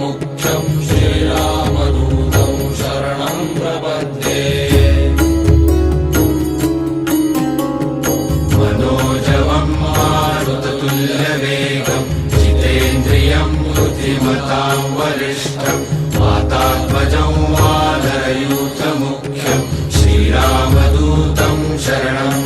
मुख्यं श्रीरामदूतं शरणं प्रपद्ये। मनोजवं मारुततुल्यवेगं जितेन्द्रियं बुद्धिमतां वरिष्ठं वातात्मजं वानरयूथमुख्यं श्रीरामदूतं शरणं